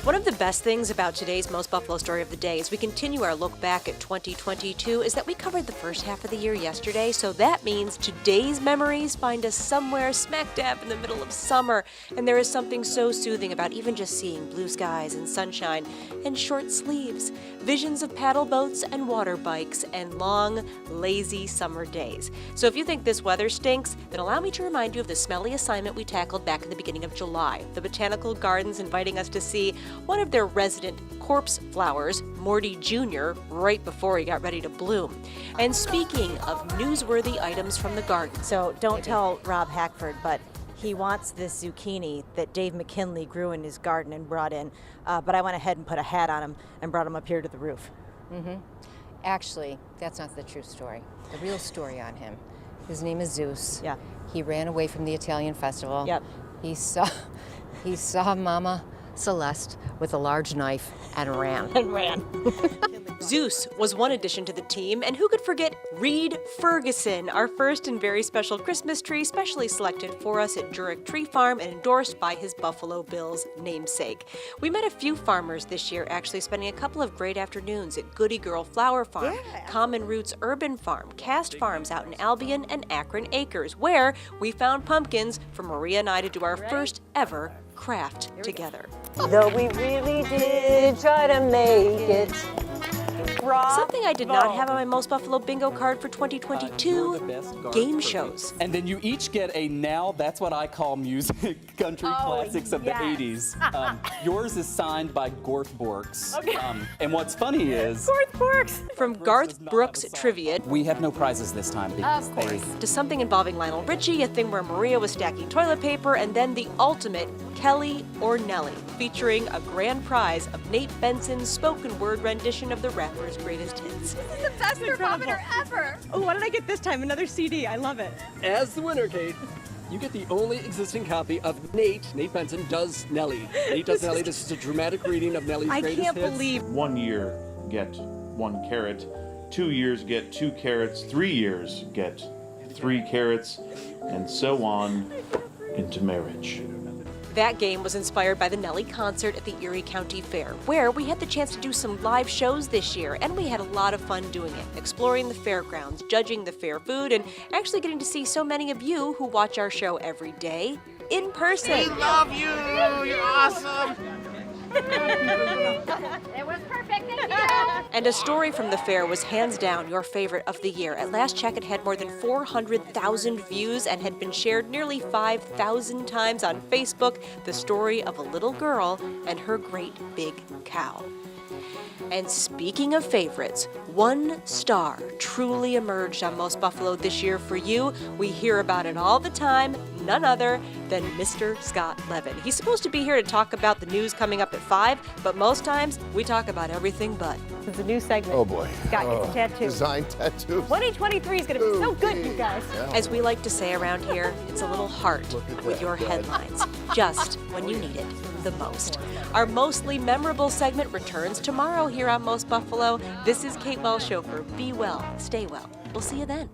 One of the best things about today's Most Buffalo Story of the Day as we continue our look back at 2022 is that we covered the first half of the year yesterday, so that means today's memories find us somewhere smack dab in the middle of summer, and there is something so soothing about even just seeing blue skies and sunshine and short sleeves, visions of paddle boats and water bikes, and long, lazy summer days. So if you think this weather stinks, then allow me to remind you of the smelly assignment we tackled back in the beginning of July. The Botanical Gardens inviting us to see one of their resident corpse flowers, Morty Jr., right before he got ready to bloom. And speaking of newsworthy items from the garden. So don't tell Rob Hackford, but he wants this zucchini that Dave McKinley grew in his garden and brought in. But I went ahead and put a hat on him and brought him up here to the roof. Actually, that's not the true story. The real story on him. His name is Zeus. Yeah. He ran away from the Italian festival. Yep. He saw Mama Celeste with a large knife and ran. Zeus was one addition to the team, and who could forget Reed Ferguson, our first and very special Christmas tree, specially selected for us at Jurek Tree Farm and endorsed by his Buffalo Bills namesake. We met a few farmers this year, actually spending a couple of great afternoons at Goody Girl Flower Farm, Common Roots Urban Farm, Cast Farms out in Albion, and Akron Acres, where we found pumpkins for Maria and I to do our first ever craft together. Though we really did try to make it. Something I did not have on my Most Buffalo bingo card for 2022, game shows. And then you each get a now, that's what I call music, country classics of the 80s. Yours is signed by Garth Brooks. And what's funny is... From Garth Brooks trivia we have no prizes this time because they... to something involving Lionel Richie, a thing where Maria was stacking toilet paper, and then the ultimate Kelly or Nelly, featuring a grand prize of Nate Benson's spoken word rendition of the rapper's greatest hits. This is the best thermometer ever! Oh, what did I get this time? Another CD. I love it. As the winner, Kate, you get the only existing copy of Nate Benson Does Nelly. Nate Does Nelly. This is a dramatic reading of Nelly's greatest hits. I can't believe 1 year get 1 carrot, 2 years get 2 carrots, 3 years get 3 carrots, and so on into marriage. That game was inspired by the Nelly concert at the Erie County Fair, where we had the chance to do some live shows this year, and we had a lot of fun doing it, exploring the fairgrounds, judging the fair food, and actually getting to see so many of you who watch our show every day in person. We love you! You're awesome! It was perfect, thank you! And a story from the fair was hands down your favorite of the year. At last check, it had more than 400,000 views and had been shared nearly 5,000 times on Facebook, the story of a little girl and her great big cow. And speaking of favorites, 1 star truly emerged on Most Buffalo this year for you. We hear about it all the time, none other than Mr. Scott Levin. He's supposed to be here to talk about the news coming up at 5, but most times we talk about everything but. it's a new segment. Oh boy. Scott gets a tattoo. Design tattoos. 2023 is going to be so good, you guys. As we like to say around here, it's a little heart with your headlines, just when you need it the most. Our mostly memorable segment returns tomorrow here on Most Buffalo. This is Kate Welsh-Schofer. Be well, stay well. We'll see you then.